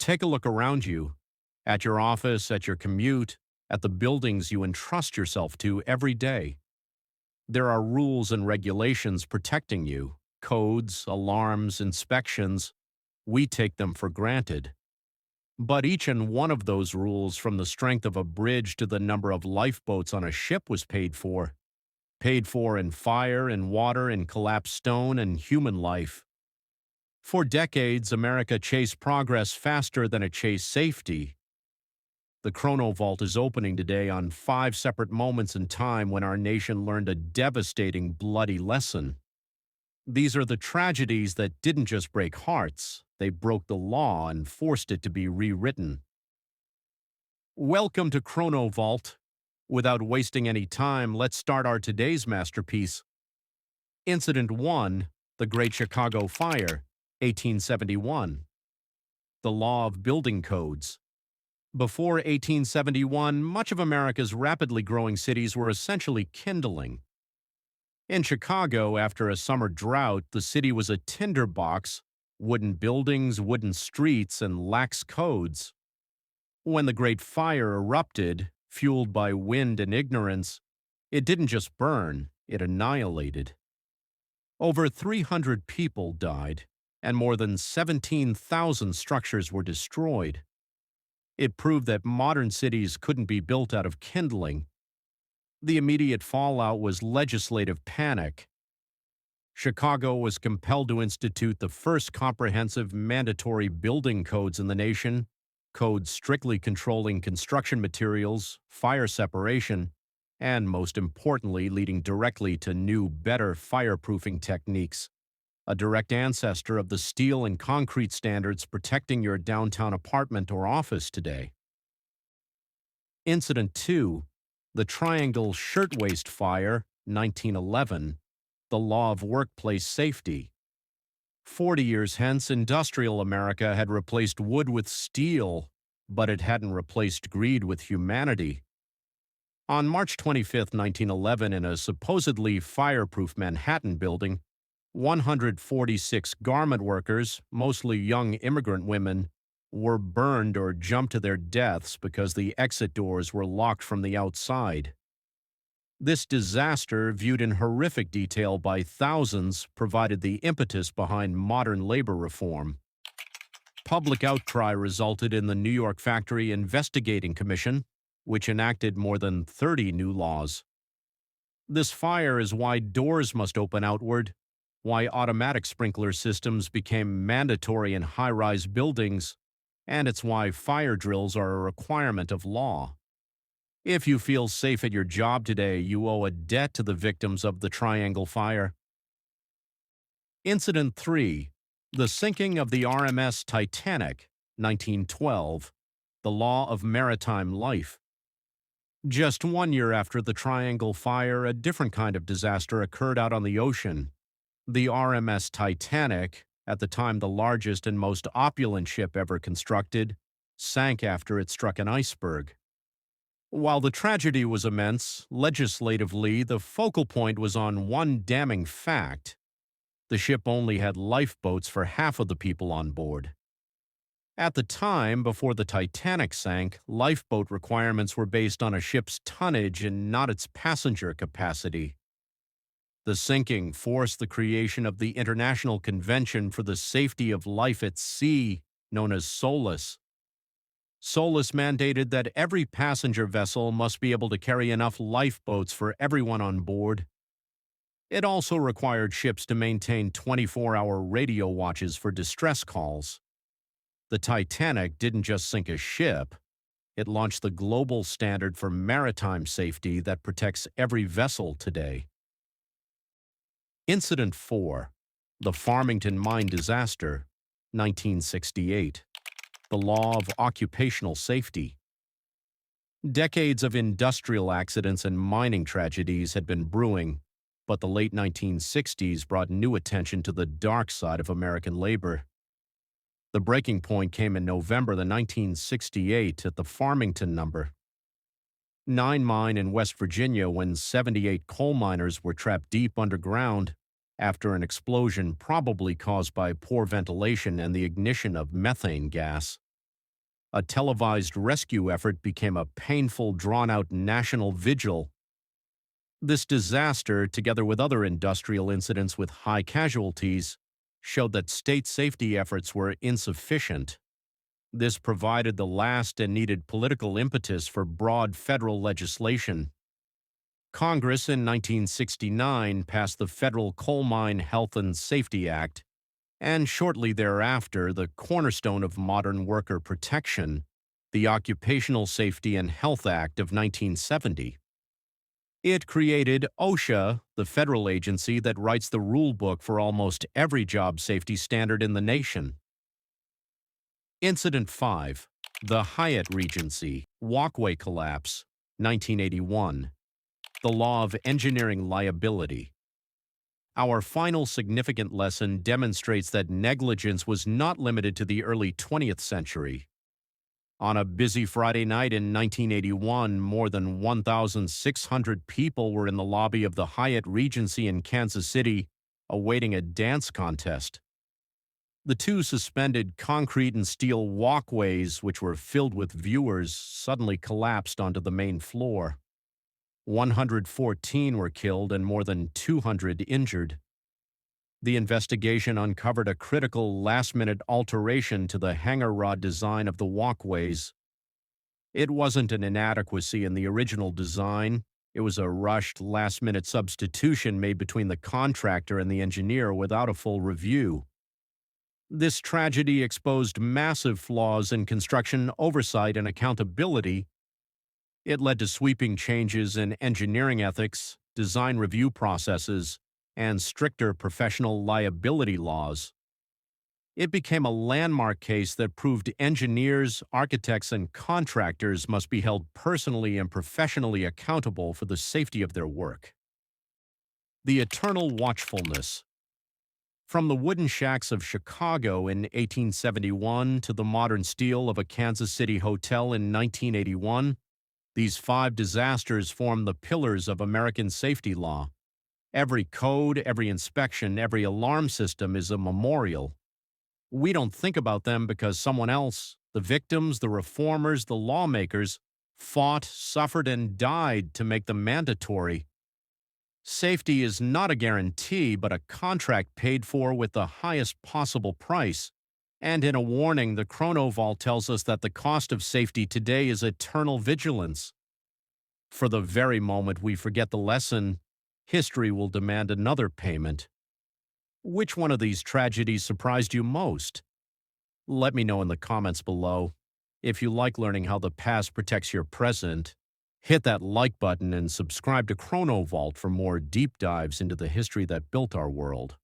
Take a look around you, at your office, at your commute, at the buildings you entrust yourself to every day. There are rules and regulations protecting you, codes, alarms, inspections. We take them for granted. But each and one of those rules, from the strength of a bridge to the number of lifeboats on a ship, was paid for. Paid for in fire and water and collapsed stone and human life. For decades, America chased progress faster than it chased safety. The ChronoVault is opening today on 5 separate moments in time when our nation learned a devastating, bloody lesson. These are the tragedies that didn't just break hearts, they broke the law and forced it to be rewritten. Welcome to ChronoVault. Without wasting any time, let's start our today's masterpiece. Incident 1, the Great Chicago Fire, 1871. The Law of Building Codes. Before 1871, much of America's rapidly growing cities were essentially kindling. In Chicago, after a summer drought, the city was a tinderbox, wooden buildings, wooden streets, and lax codes. When the Great Fire erupted, fueled by wind and ignorance, it didn't just burn, it annihilated. Over 300 people died, and more than 17,000 structures were destroyed. It proved that modern cities couldn't be built out of kindling. The immediate fallout was legislative panic. Chicago was compelled to institute the first comprehensive mandatory building codes in the nation, codes strictly controlling construction materials, fire separation, and most importantly, leading directly to new, better fireproofing techniques, a direct ancestor of the steel and concrete standards protecting your downtown apartment or office today. Incident 2, the Triangle Shirtwaist Fire, 1911, the Law of Workplace Safety. 40 years hence, industrial America had replaced wood with steel, but it hadn't replaced greed with humanity. On March 25, 1911, in a supposedly fireproof Manhattan building, 146 garment workers, mostly young immigrant women, were burned or jumped to their deaths because the exit doors were locked from the outside. This disaster, viewed in horrific detail by thousands, provided the impetus behind modern labor reform. Public outcry resulted in the New York Factory Investigating Commission, which enacted more than 30 new laws. This fire is why doors must open outward, why automatic sprinkler systems became mandatory in high-rise buildings, and it's why fire drills are a requirement of law. If you feel safe at your job today, you owe a debt to the victims of the Triangle Fire. Incident 3, the sinking of the RMS Titanic, 1912, the Law of Maritime Life. Just 1 year after the Triangle Fire, a different kind of disaster occurred out on the ocean. The RMS Titanic, at the time the largest and most opulent ship ever constructed, sank after it struck an iceberg. While the tragedy was immense, legislatively, the focal point was on one damning fact. The ship only had lifeboats for half of the people on board. At the time, before the Titanic sank, lifeboat requirements were based on a ship's tonnage and not its passenger capacity. The sinking forced the creation of the International Convention for the Safety of Life at Sea, known as SOLAS. SOLAS mandated that every passenger vessel must be able to carry enough lifeboats for everyone on board. It also required ships to maintain 24-hour radio watches for distress calls. The Titanic didn't just sink a ship. It launched the global standard for maritime safety that protects every vessel today. Incident 4, the Farmington Mine Disaster, 1968, the Law of Occupational Safety. Decades of industrial accidents and mining tragedies had been brewing, but the late 1960s brought new attention to the dark side of American labor. The breaking point came in November 1968 at the Farmington number. 9 Mine in West Virginia, when 78 coal miners were trapped deep underground after an explosion probably caused by poor ventilation and the ignition of methane gas. A televised rescue effort became a painful, drawn-out national vigil. This disaster, together with other industrial incidents with high casualties, showed that state safety efforts were insufficient. This provided the last and needed political impetus for broad federal legislation. Congress in 1969 passed the Federal Coal Mine Health and Safety Act, and shortly thereafter the cornerstone of modern worker protection, the Occupational Safety and Health Act of 1970. It created OSHA, the federal agency that writes the rule book for almost every job safety standard in the nation. Incident 5. The Hyatt Regency Walkway Collapse, 1981. The Law of Engineering Liability. Our final significant lesson demonstrates that negligence was not limited to the early 20th century. On a busy Friday night in 1981, more than 1,600 people were in the lobby of the Hyatt Regency in Kansas City, awaiting a dance contest. The two suspended concrete and steel walkways, which were filled with viewers, suddenly collapsed onto the main floor. 114 were killed and more than 200 injured. The investigation uncovered a critical last-minute alteration to the hanger rod design of the walkways. It wasn't an inadequacy in the original design. It was a rushed, last-minute substitution made between the contractor and the engineer without a full review. This tragedy exposed massive flaws in construction oversight and accountability. It led to sweeping changes in engineering ethics, design review processes, and stricter professional liability laws. It became a landmark case that proved engineers, architects, and contractors must be held personally and professionally accountable for the safety of their work. The eternal watchfulness. From the wooden shacks of Chicago in 1871 to the modern steel of a Kansas City hotel in 1981, these 5 disasters form the pillars of American safety law. Every code, every inspection, every alarm system is a memorial. We don't think about them because someone else, the victims, the reformers, the lawmakers, fought, suffered, and died to make them mandatory. Safety is not a guarantee, but a contract paid for with the highest possible price. And in a warning, the ChronoVault tells us that the cost of safety today is eternal vigilance. For the very moment we forget the lesson, history will demand another payment. Which one of these tragedies surprised you most? Let me know in the comments below. If you like learning how the past protects your present, hit that like button and subscribe to ChronoVault for more deep dives into the history that built our world.